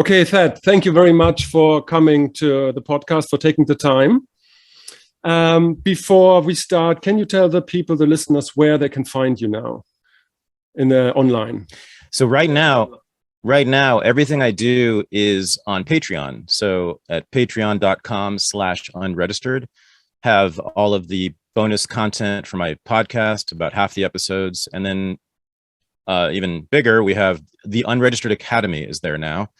Okay, Thad, thank you very much for coming to the podcast, for taking the time. Before we start, can you tell the people, the listeners, where they can find you now online? So right now, everything I do is on Patreon. So at patreon.com/unregistered, have all of the bonus content for my podcast, about half the episodes. And then even bigger, we have the Unregistered Academy is there now.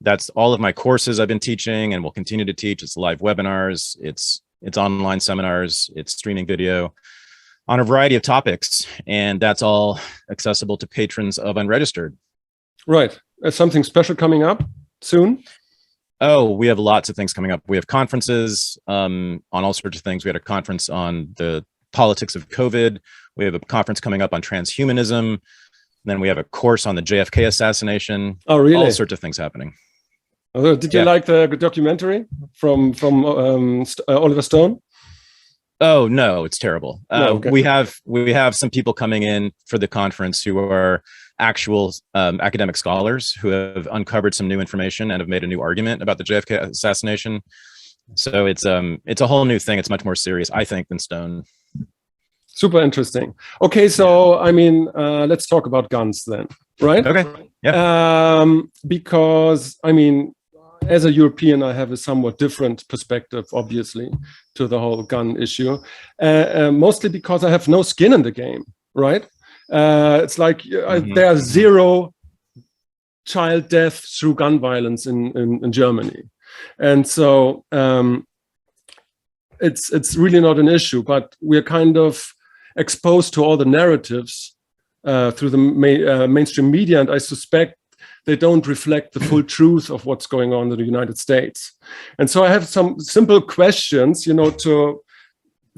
That's all of my courses I've been teaching and will continue to teach. It's live webinars, it's online seminars, it's streaming video on a variety of topics. And that's all accessible to patrons of Unregistered. Right. Something special coming up soon? Oh, we have lots of things coming up. We have conferences on all sorts of things. We had a conference on the politics of COVID. We have a conference coming up on transhumanism. Then we have a course on the JFK assassination. Oh, really? All sorts of things happening. Did you like the documentary from Oliver Stone? Oh no, it's terrible. No, okay. We have some people coming in for the conference who are actual academic scholars who have uncovered some new information and have made a new argument about the JFK assassination. So it's a whole new thing. It's much more serious, I think, than Stone. Super interesting. Okay, so let's talk about guns then, right? Okay. Yeah. Because as a European, I have a somewhat different perspective, obviously, to the whole gun issue. Mostly because I have no skin in the game, right? It's like there are zero child deaths through gun violence in Germany, and so it's really not an issue. But we're kind of exposed to all the narratives through the mainstream media, and I suspect they don't reflect the full truth of what's going on in the United States. And so I have some simple questions, to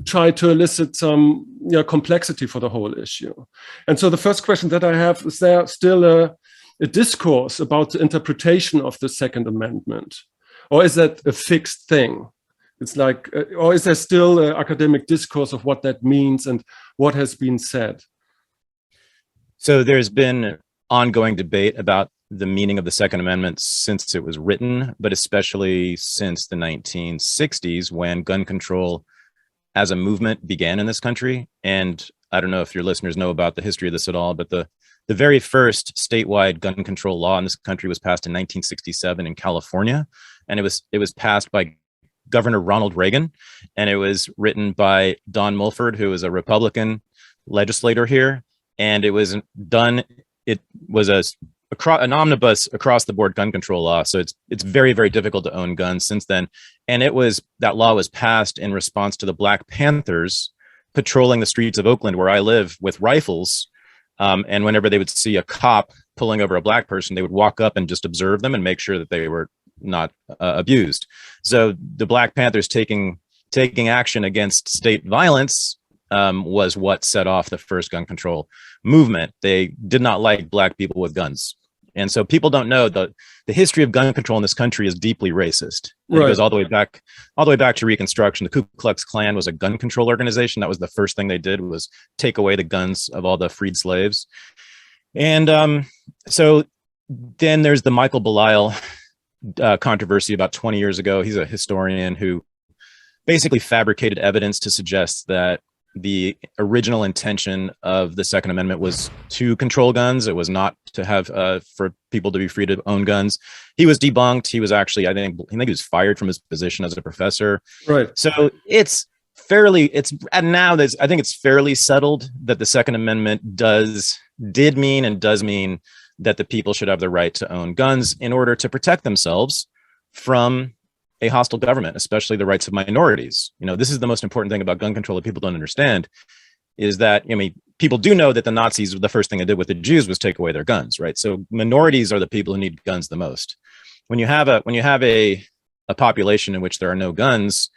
try to elicit some complexity for the whole issue. And so the first question that I have is, there still a discourse about the interpretation of the Second Amendment? Or is that a fixed thing? It's like, or is there still an academic discourse of what that means and what has been said? So there's been ongoing debate about the meaning of the Second Amendment since it was written, but especially since the 1960s, when gun control as a movement began in this country. And I don't know if your listeners know about the history of this at all, but the very first statewide gun control law in this country was passed in 1967 in California. And it was passed by Governor Ronald Reagan, and it was written by Don Mulford, who was a Republican legislator here. And it was done, it was an omnibus across the board gun control law. So it's very, very difficult to own guns since then. And that law was passed in response to the Black Panthers patrolling the streets of Oakland, where I live, with rifles. And whenever they would see a cop pulling over a black person, they would walk up and just observe them and make sure that they were not abused. So the Black Panthers taking action against state violence was what set off the first gun control movement. They did not like black people with guns. And so people don't know the history of gun control in this country is deeply racist. Right. It goes all the way back to Reconstruction. The Ku Klux Klan was a gun control organization. That was the first thing they did, was take away the guns of all the freed slaves. And so then there's the Michael Belisle controversy about 20 years ago. He's a historian who basically fabricated evidence to suggest that the original intention of the Second Amendment was to control guns. It was not to have for people to be free to own guns. He was debunked. He was actually, I think he was fired from his position as a professor. Right. So I think it's fairly settled that the Second Amendment did mean and does mean that the people should have the right to own guns in order to protect themselves from a hostile government, especially the rights of minorities. This is the most important thing about gun control that people don't understand, is that, people do know that the Nazis, the first thing they did with the Jews was take away their guns, right? So minorities are the people who need guns the most. When you have a population in which there are no guns,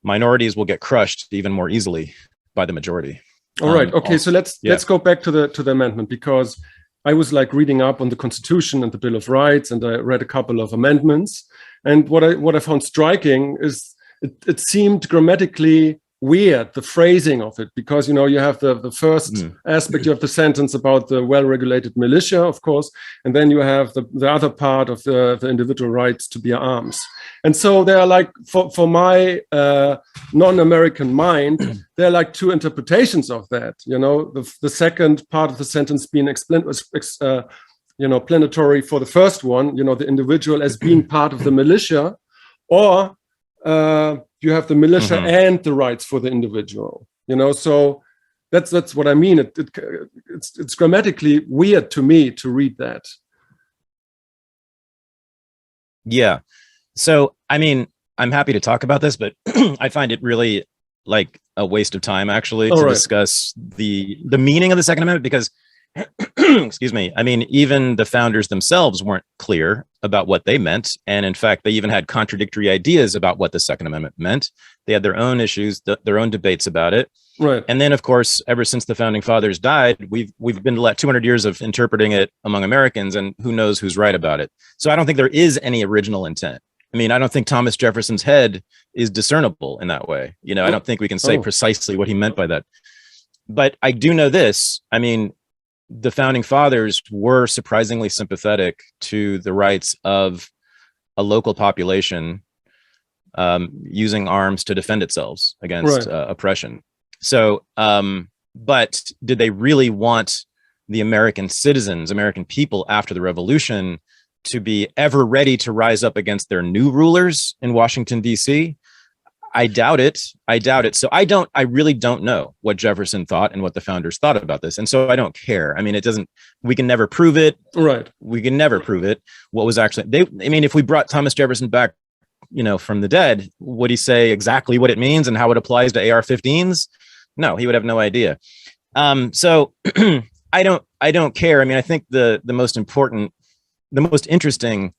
minorities will get crushed even more easily by the majority. All right. Okay. So let's go back to the amendment, because I was reading up on the Constitution and the Bill of Rights, and I read a couple of amendments. And what I found striking is it seemed grammatically weird, the phrasing of it, because, you know, you have the first aspect, you have the sentence about the well-regulated militia, of course, and then you have the other part of the individual rights to bear arms. And so they are like, for my non-American mind, there are like two interpretations of that. You know, the second part of the sentence being explanatory for the first one, you know, the individual as being part of the militia, or you have the militia and the rights for the individual. You know, so that's what I mean. It's grammatically weird to me to read that. Yeah. So, I mean, I'm happy to talk about this, but I find it really like a waste of time, actually, to discuss the meaning of the Second Amendment, because, excuse me, I mean, even the founders themselves weren't clear about what they meant. And in fact, they even had contradictory ideas about what the Second Amendment meant. They had their own issues, their own debates about it. Right. And then, of course, ever since the founding fathers died, we've been let 200 years of interpreting it among Americans, and who knows who's right about it. So I don't think there is any original intent. I mean, I don't think Thomas Jefferson's head is discernible in that way. You know, I don't think we can say precisely what he meant by that. But I do know this. I mean, the founding fathers were surprisingly sympathetic to the rights of a local population using arms to defend itself against oppression. So, but did they really want the American citizens, American people after the revolution to be ever ready to rise up against their new rulers in Washington, D.C.? I doubt it. So I really don't know what Jefferson thought and what the founders thought about this. And so I don't care. I mean, we can never prove it. Right. We can never prove it. What was actually, if we brought Thomas Jefferson back, you know, from the dead, would he say exactly what it means and how it applies to AR-15s? No, he would have no idea. So I don't care. I mean, I think the most important, the most interesting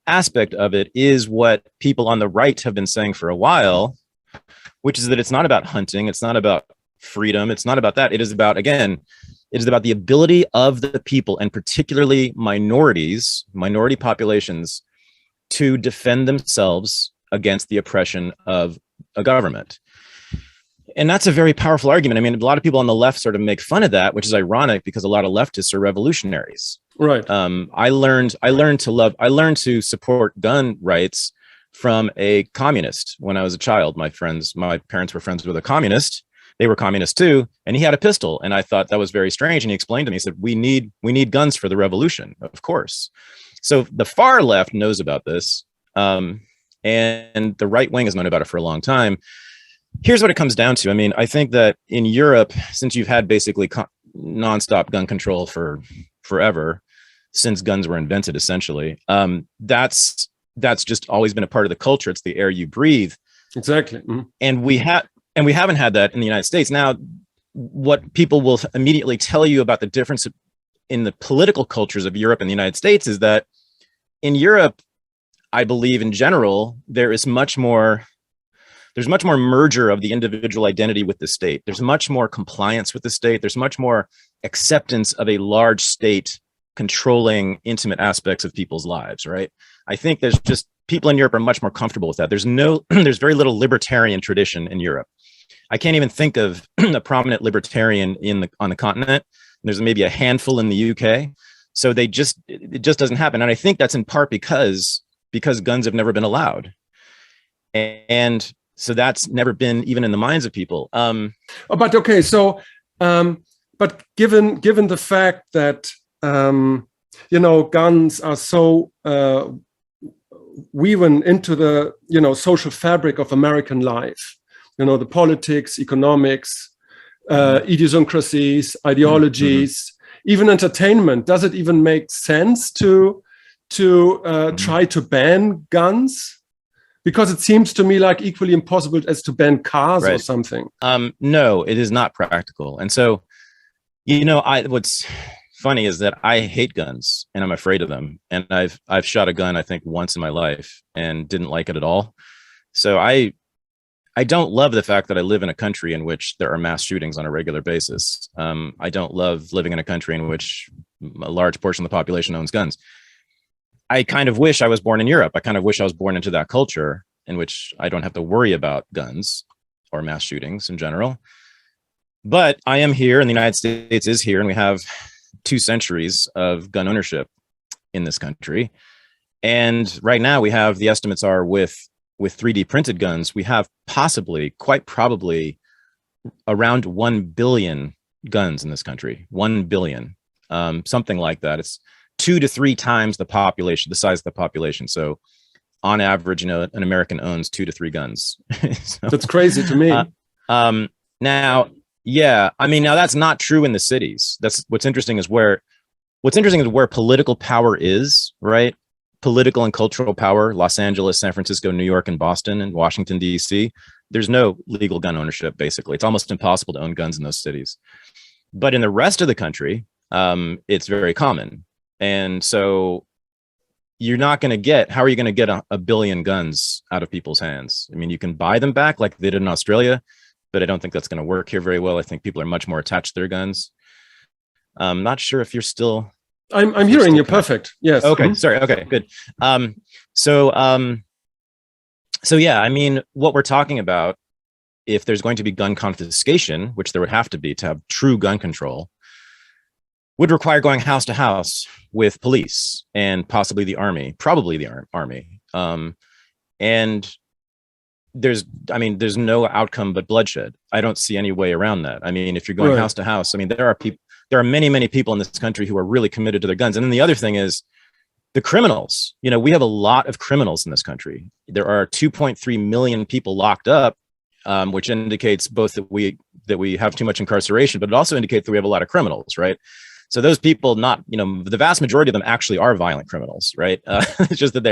aspect of it is what people on the right have been saying for a while, which is that it's not about hunting. It's not about freedom. It's not about that. It is about, again, it is about the ability of the people, and particularly minority populations, to defend themselves against the oppression of a government. And that's a very powerful argument. I mean, a lot of people on the left sort of make fun of that, which is ironic because a lot of leftists are revolutionaries. Right. I learned to support gun rights from a communist when I was a child. My parents were friends with a communist. They were communists too, and he had a pistol. And I thought that was very strange. And he explained to me, he said, we need guns for the revolution, of course. So the far left knows about this, and the right wing has known about it for a long time. Here's what it comes down to. I mean, I think that in Europe, since you've had basically nonstop gun control for forever, since guns were invented, essentially, that's just always been a part of the culture. It's the air you breathe. Exactly. Mm-hmm. And we haven't had that in the United States. Now, what people will immediately tell you about the difference in the political cultures of Europe and the United States is that in Europe, I believe in general, there's much more merger of the individual identity with the state. There's much more compliance with the state. There's much more acceptance of a large state controlling intimate aspects of people's lives, right? I think there's just people in Europe are much more comfortable with that. There's very little libertarian tradition in Europe. I can't even think of a prominent libertarian on the continent. There's maybe a handful in the UK. So it just doesn't happen. And I think that's in part because guns have never been allowed. And so that's never been even in the minds of people. But given the fact that guns are so woven into the social fabric of American life, the politics, economics, idiosyncrasies, ideologies, even entertainment. Does it even make sense to try to ban guns? Because it seems to me like equally impossible as to ban cars or something. No, it is not practical. And so, what's funny is that I hate guns and I'm afraid of them. And I've shot a gun, I think, once in my life and didn't like it at all. So I don't love the fact that I live in a country in which there are mass shootings on a regular basis. I don't love living in a country in which a large portion of the population owns guns. I kind of wish I was born in Europe. I kind of wish I was born into that culture in which I don't have to worry about guns. or mass shootings in general. But I am here, and the United States is here, and we have 2 centuries of gun ownership in this country. And right now we have, the estimates are with 3D printed guns, we have possibly, quite probably, around 1 billion guns in this country. 1 billion, something like that. It's 2 to 3 times the population, the size of the population. So on average, an American owns 2 to 3 guns. So, that's crazy to me. Now, yeah, I mean, now that's not true in the cities. That's what's interesting is where political power is, right? Political and cultural power, Los Angeles, San Francisco, New York, and Boston, and Washington, D.C. There's no legal gun ownership, basically. It's almost impossible to own guns in those cities. But in the rest of the country, it's very common. And so how are you going to get a billion guns out of people's hands? I mean, you can buy them back like they did in Australia, but I don't think that's going to work here very well. I think people are much more attached to their guns. I'm not sure if you're still... I'm hearing you perfect. Yes. Okay. Sorry. Okay, good. So yeah, I mean, what we're talking about, if there's going to be gun confiscation, which there would have to have true gun control, would require going house to house with police and possibly the army, probably the army. And there's no outcome but bloodshed. I don't see any way around that. I mean, if you're going house to house, I mean, there are many, many people in this country who are really committed to their guns. And then the other thing is the criminals. We have a lot of criminals in this country. There are 2.3 million people locked up, which indicates both that we have too much incarceration, but it also indicates that we have a lot of criminals, right? So those people, the vast majority of them actually are violent criminals, right? It's just that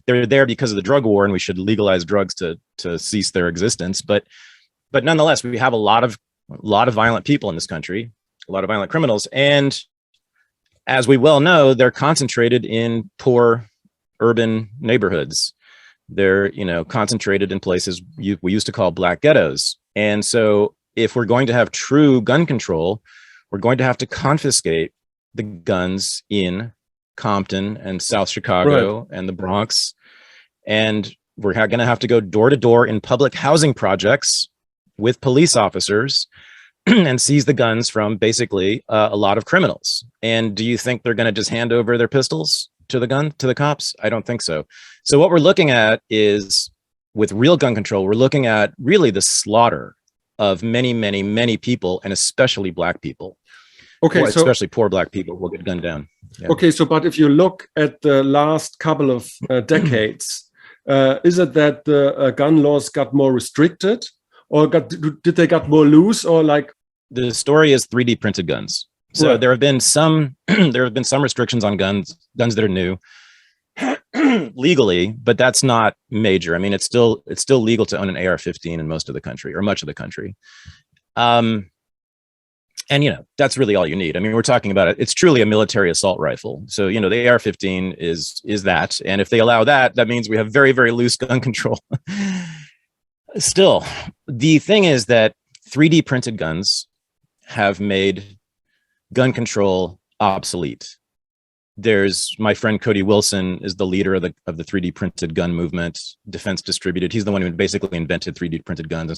they're there because of the drug war, and we should legalize drugs to cease their existence. But nonetheless, we have a lot of violent people in this country, a lot of violent criminals, and as we well know, they're concentrated in poor urban neighborhoods. They're concentrated in places we used to call black ghettos. And so, if we're going to have true gun control, we're going to have to confiscate the guns in Compton and South Chicago and the Bronx. And we're going to have to go door to door in public housing projects with police officers and seize the guns from basically a lot of criminals. And do you think they're going to just hand over their pistols to the cops? I don't think so. So what we're looking at is, with real gun control, we're looking at really the slaughter of many, many, many people, and especially black people. Okay, especially poor black people will get gunned down. Yeah. Okay, but if you look at the last couple of decades, is it that the gun laws got more restricted, or did they got more loose, or like? The story is 3D printed guns. So there have been some restrictions on guns that are new legally, but that's not major. I mean, it's still legal to own an AR-15 in most of the country, or much of the country. And that's really all you need. I mean, we're talking about it. It's truly a military assault rifle. So, the AR-15 is that. And if they allow that, that means we have very, very loose gun control. Still, the thing is that 3D printed guns have made gun control obsolete. There's my friend Cody Wilson is the leader of the 3D printed gun movement, Defense Distributed. He's the one who basically invented 3D printed guns and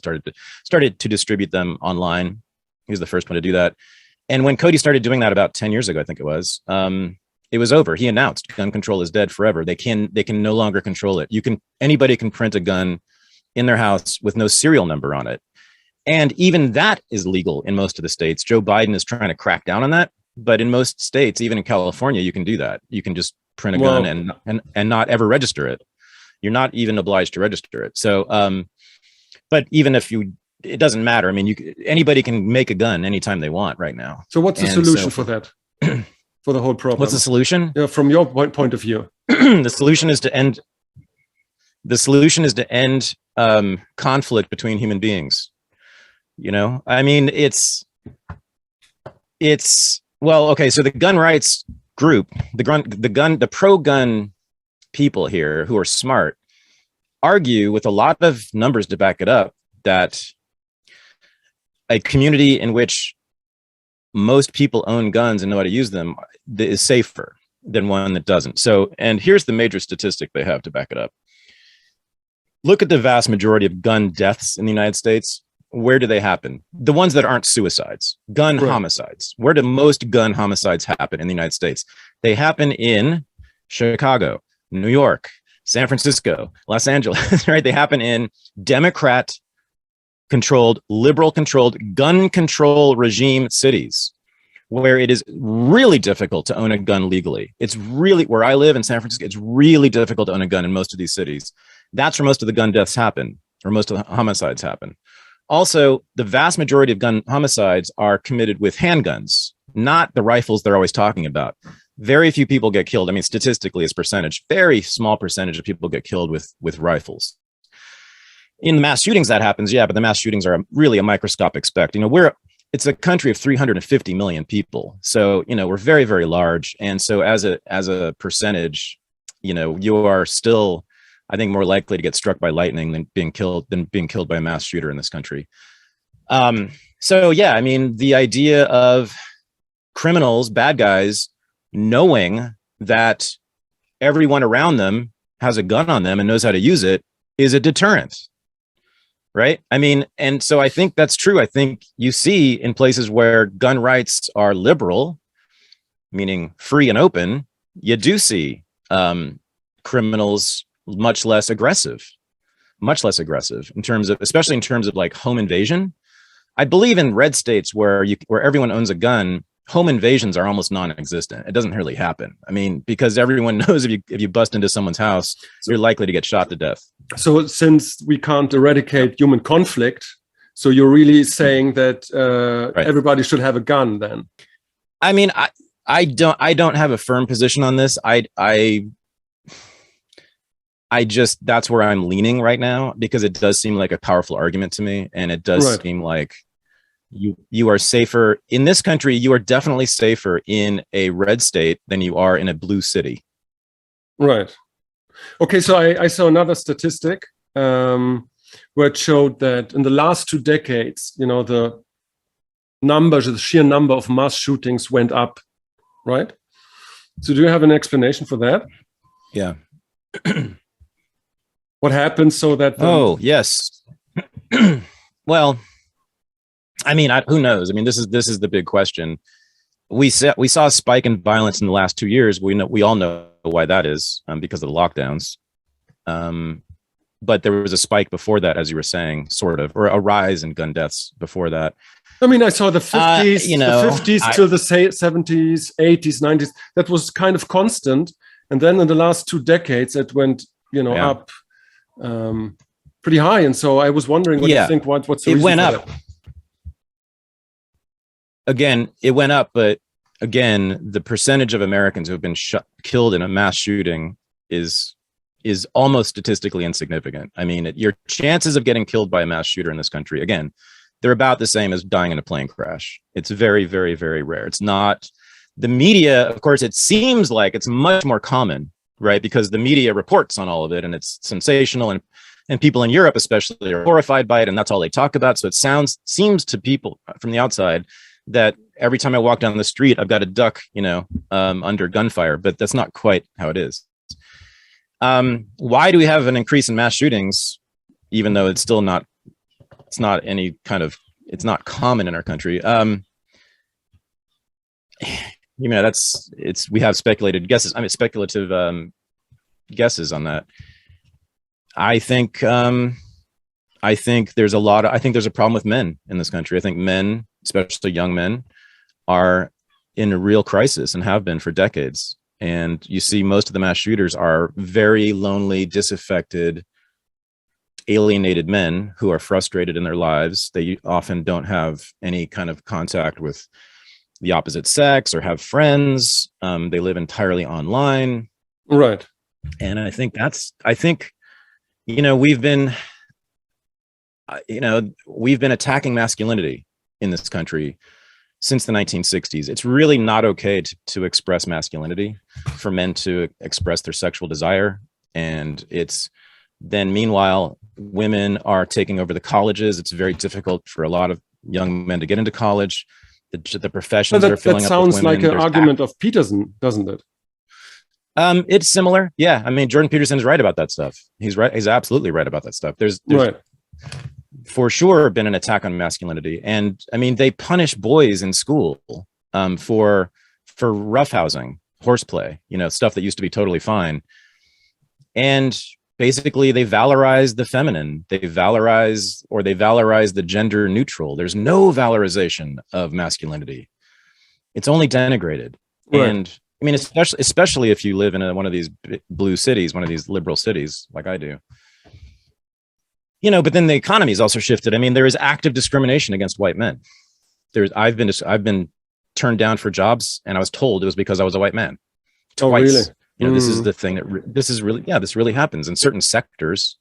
started to distribute them online. He was the first one to do that. And when Cody started doing that about 10 years ago, I think it was over. He announced gun control is dead forever. They can no longer control it. Anybody can print a gun in their house with no serial number on it. And even that is legal in most of the states. Joe Biden is trying to crack down on that. But in most states, even in California, you can do that. You can just print a gun and not ever register it. You're not even obliged to register it. So, but even if it doesn't matter. I mean, anybody can make a gun anytime they want right now. So what's the solution for that? For the whole problem? What's the solution? Yeah, from your point of view. The solution is to end conflict between human beings. I mean, well, okay. So the gun rights group, the pro-gun people here who are smart argue with a lot of numbers to back it up that a community in which most people own guns and know how to use them is safer than one that doesn't. So, and here's the major statistic they have to back it up. Look at the vast majority of gun deaths in the United States. where do they happen? The ones that aren't suicides, gun homicides. Where do most gun homicides happen in the United States? They happen in Chicago, New York, San Francisco, Los Angeles, right? They happen in Democrat-controlled, liberal-controlled, gun control regime cities where it is really difficult to own a gun legally. It's really, where I live in San Francisco, it's really difficult to own a gun in most of these cities. That's where most of the gun deaths happen, or most of the homicides happen. Also, the vast majority of gun homicides are committed with handguns, not the rifles they're always talking about. Very few people get killed. I mean, statistically, as percentage, very small percentage of people get killed with rifles. In the mass shootings, that happens, yeah, but the mass shootings are really a microscopic speck. You know, it's a country of 350 million people, so you know we're very, very large, and so as a percentage, you know, you are still, I think, more likely to get struck by lightning than being killed by a mass shooter in this country. So yeah, I mean, the idea of criminals, bad guys, knowing that everyone around them has a gun on them and knows how to use it is a deterrent, right? I mean, and so I think that's true. I think you see in places where gun rights are liberal, meaning free and open, you do see criminals much less aggressive in terms of, especially in terms of like home invasion. I believe in red states where everyone owns a gun, home invasions are almost non-existent. It doesn't really happen. I mean, because everyone knows if you bust into someone's house, you're likely to get shot to death. So since we can't eradicate human conflict, so you're really saying that everybody should have a gun then? I mean, I don't have a firm position on this. I just, that's where I'm leaning right now, because it does seem like a powerful argument to me. And it does seem like you are safer in this country. You are definitely safer in a red state than you are in a blue city. Right. Okay. So I saw another statistic where it showed that in the last 2 decades, you know, the sheer number of mass shootings went up. Right. So do you have an explanation for that? Yeah. What happened so that? Oh, yes. Well, I mean, who knows? I mean, this is the big question. We saw a spike in violence in the last 2 years. We all know why that is, because of the lockdowns. But there was a spike before that, as you were saying, sort of, or a rise in gun deaths before that. I mean, I saw the 50s, the 50s till the 70s, 80s, 90s. That was kind of constant, and then in the last 2 decades, it went, up pretty high. And so I was wondering, what do you think? What's the reason? It went up. Again, it went up, but again, the percentage of Americans who have been killed in a mass shooting is almost statistically insignificant. I mean, your chances of getting killed by a mass shooter in this country, again, they're about the same as dying in a plane crash. It's very, very, very rare. It's not the media. Of course, it seems like it's much more common, right? Because the media reports on all of it and it's sensational, and people in Europe especially are horrified by it, and that's all they talk about. So it seems to people from the outside that every time I walk down the street, I've got to duck, under gunfire, but that's not quite how it is. Why do we have an increase in mass shootings, even though it's not common in our country? We have speculated guesses. I mean, speculative guesses on that. I think there's a problem with men in this country. I think men, especially young men, are in a real crisis and have been for decades. And you see most of the mass shooters are very lonely, disaffected, alienated men who are frustrated in their lives. They often don't have any kind of contact with the opposite sex or have friends. They live entirely online. Right. And I think we've been attacking masculinity in this country since the 1960s. It's really not okay to express masculinity, for men to express their sexual desire. And meanwhile, women are taking over the colleges. It's very difficult for a lot of young men to get into college. The professions are filling up with women. That sounds like an argument of Peterson, doesn't it? It's similar. Yeah. I mean, Jordan Peterson's right about that stuff. He's right. He's absolutely right about that stuff. There's right. for sure been an attack on masculinity. And I mean, they punish boys in school for roughhousing, horseplay, stuff that used to be totally fine. And basically they valorize the feminine. They valorize the gender neutral. There's no valorization of masculinity. It's only denigrated. Right. And I mean, especially if you live in one of these blue cities, one of these liberal cities like I do. But then the economy has also shifted. I mean, there is active discrimination against white men. I've been turned down for jobs, and I was told it was because I was a white man. Twice. Oh, really? This is the thing this really happens in certain sectors.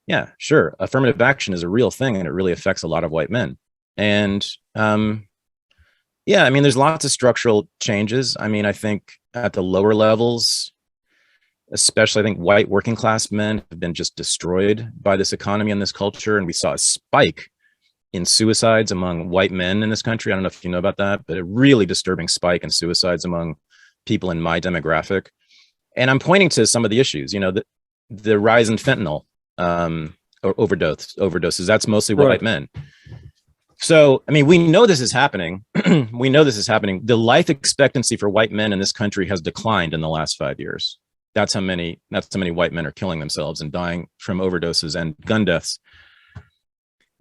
Yeah, sure. Affirmative action is a real thing, and it really affects a lot of white men. And I mean, there's lots of structural changes. I mean, I think at the lower levels, especially, I think white working class men have been just destroyed by this economy and this culture. And we saw a spike in suicides among white men in this country. I don't know if you know about that, but a really disturbing spike in suicides among people in my demographic. And I'm pointing to some of the issues, the rise in fentanyl or overdoses. That's mostly white men. So, I mean, we know this is happening. The life expectancy for white men in this country has declined in the last 5 years. That's how many white men are killing themselves and dying from overdoses and gun deaths.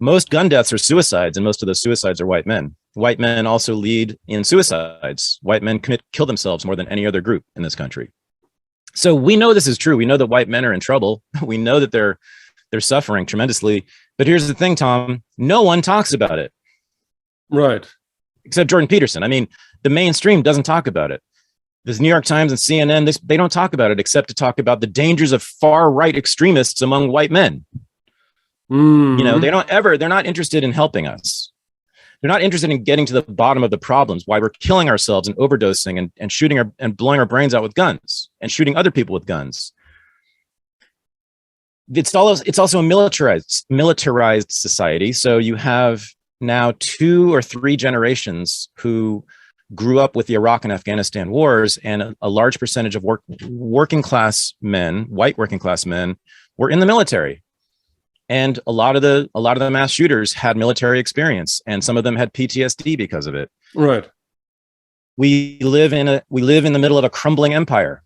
Most gun deaths are suicides, and most of those suicides are white men. White men also lead in suicides. White men kill themselves more than any other group in this country. So we know this is true. We know that white men are in trouble. We know that they're suffering tremendously. But here's the thing, Tom, no one talks about it. Right. Except Jordan Peterson. I mean, the mainstream doesn't talk about it. The New York Times and CNN, they don't talk about it except to talk about the dangers of far-right extremists among white men. Mm-hmm. They're not interested in helping us. They're not interested in getting to the bottom of the problems, why we're killing ourselves and overdosing and shooting and blowing our brains out with guns and shooting other people with guns. It's also a militarized society. So you have now 2 or 3 generations who grew up with the Iraq and Afghanistan wars, and a large percentage of working class men, white working class men, were in the military. And a lot of the mass shooters had military experience, and some of them had PTSD because of it. Right. We live in the middle of a crumbling empire,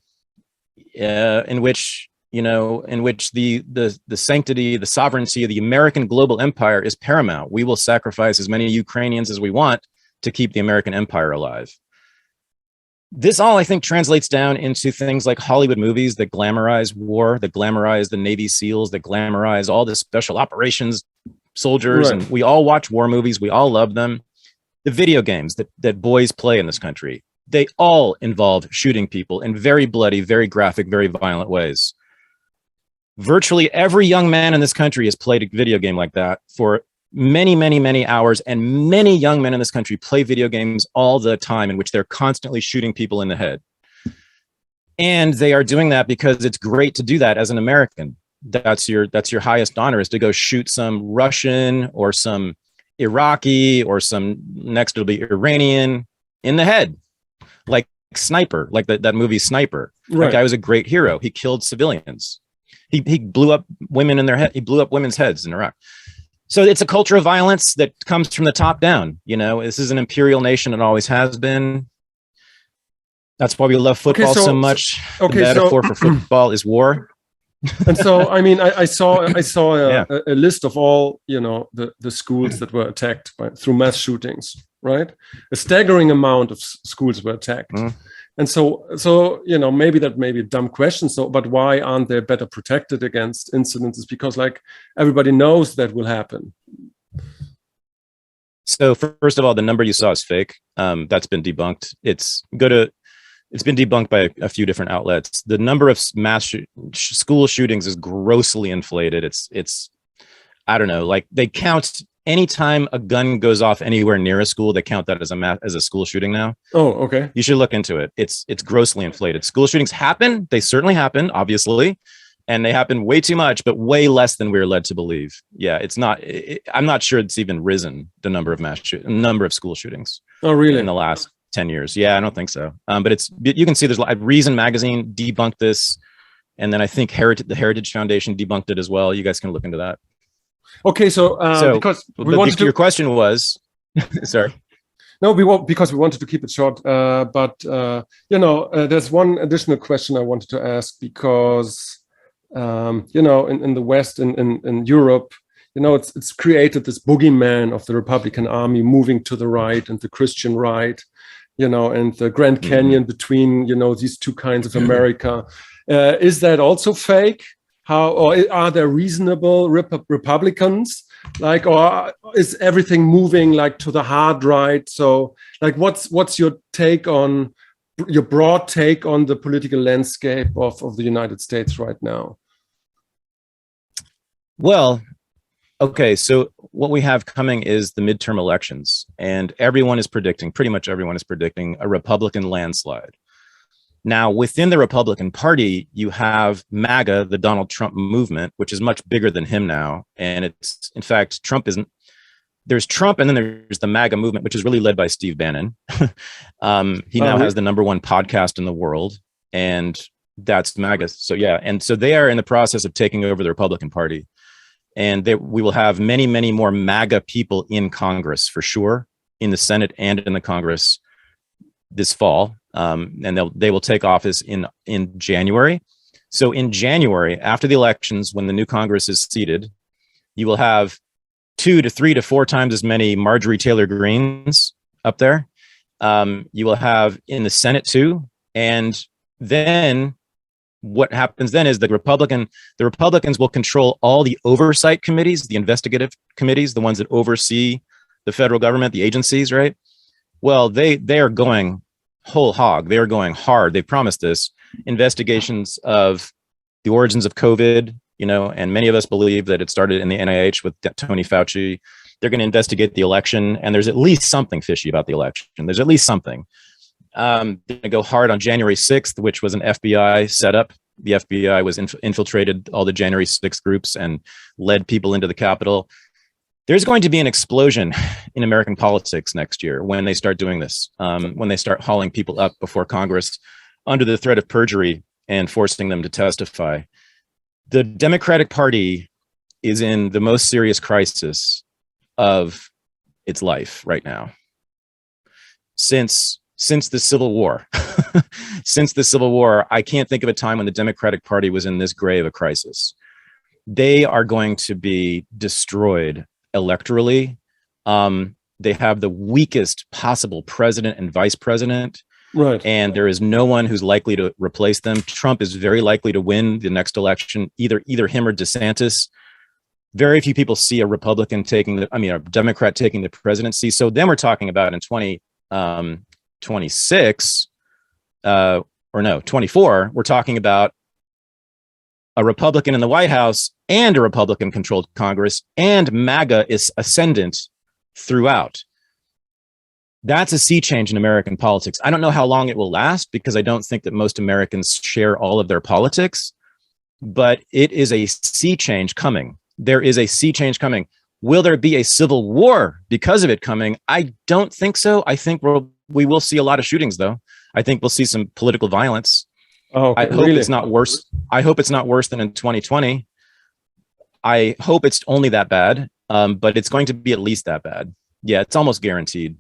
in which the sanctity, the sovereignty of the American global empire is paramount. We will sacrifice as many Ukrainians as we want to keep the American empire alive. This all, I think, translates down into things like Hollywood movies that glamorize war, that glamorize the Navy SEALs, that glamorize all the special operations soldiers. Right. And we all watch war movies. We all love them. The video games that boys play in this country, they all involve shooting people in very bloody, very graphic, very violent ways. Virtually every young man in this country has played a video game like that for many, many, many hours, and many young men in this country play video games all the time in which they're constantly shooting people in the head. And they are doing that because it's great to do that as an American. That's your highest honor, is to go shoot some Russian or some Iraqi or some, next it'll be Iranian, in the head, like Sniper, like that movie Sniper. Right. That guy was a great hero. He killed civilians. He blew up women in their head. He blew up women's heads in Iraq. So it's a culture of violence that comes from the top down. This is an imperial nation. It always has been. That's why we love football so much. The metaphor for football is war. And so, I mean, I saw a list of all, the schools that were attacked through mass shootings, right? A staggering amount of schools were attacked. Mm. And so maybe that may be a dumb question. But why aren't they better protected against incidents? Because everybody knows that will happen. So first of all, the number you saw is fake. That's been debunked. It's been debunked by a few different outlets. The number of mass school shootings is grossly inflated. It's I don't know, they count. Anytime a gun goes off anywhere near a school, they count that as a school shooting now. Oh, okay. You should look into it. It's grossly inflated. School shootings happen. They certainly happen, obviously, and they happen way too much, but way less than we're led to believe. Yeah, it's not. I'm not sure it's even risen, the number of school shootings. Oh, really? In the last 10 years? Yeah, I don't think so. But you can see there's Reason magazine debunked this, and then I think the Heritage Foundation debunked it as well. You guys can look into that. Okay, so because we wanted to, your question was, sorry. No, because we wanted to keep it short. But there's one additional question I wanted to ask because in the West, in Europe, it's created this boogeyman of the Republican Army moving to the right and the Christian right, and the Grand Canyon between these two kinds of America. Is that also fake? Or are there reasonable Republicans? Or is everything moving to the hard right? So what's your broad take on the political landscape of the United States right now? Well, okay, so what we have coming is the midterm elections, and pretty much everyone is predicting a Republican landslide. Now, within the Republican Party, you have MAGA, the Donald Trump movement, which is much bigger than him now. And it's, in fact, there's Trump, and then there's the MAGA movement, which is really led by Steve Bannon. He now has the #1 podcast in the world, and that's MAGA. So, yeah. And so they are in the process of taking over the Republican Party. And we will have many, many more MAGA people in Congress, for sure, in the Senate and in the Congress this fall. And they will take office in January. So in January, after the elections, when the new Congress is seated, you will have 2 to 3 to 4 times as many Marjorie Taylor Greenes up there. You will have in the Senate too. And then what happens then is the Republicans will control all the oversight committees, the investigative committees, the ones that oversee the federal government, the agencies, right? Well, they are going whole hog. They are going hard. They promised this. Investigations of the origins of COVID, and many of us believe that it started in the NIH with Tony Fauci. They're going to investigate the election, and there's at least something fishy about the election. There's at least something. They're going to go hard on January 6th, which was an FBI setup. The FBI was infiltrated all the January 6th groups and led people into the Capitol. There's going to be an explosion in American politics next year when they start doing this, when they start hauling people up before Congress under the threat of perjury and forcing them to testify. The Democratic Party is in the most serious crisis of its life right now. Since the Civil War, I can't think of a time when the Democratic Party was in this grave a crisis. They are going to be destroyed electorally. They have the weakest possible president and vice president. Right. And there is no one who's likely to replace them. Trump is very likely to win the next election, either him or DeSantis. Very few people see a Democrat taking the presidency. So then we're talking about in 2026, 24, we're talking about a Republican in the White House and a Republican-controlled Congress, and MAGA is ascendant throughout. That's a sea change in American politics. I don't know how long it will last because I don't think that most Americans share all of their politics, but it is a sea change coming. There is a sea change coming. Will there be a civil war because of it coming? I don't think so. I think we will see a lot of shootings, though. I think we'll see some political violence. Oh, I hope it's not worse. I hope it's not worse than in 2020. I hope it's only that bad, but it's going to be at least that bad. Yeah, it's almost guaranteed.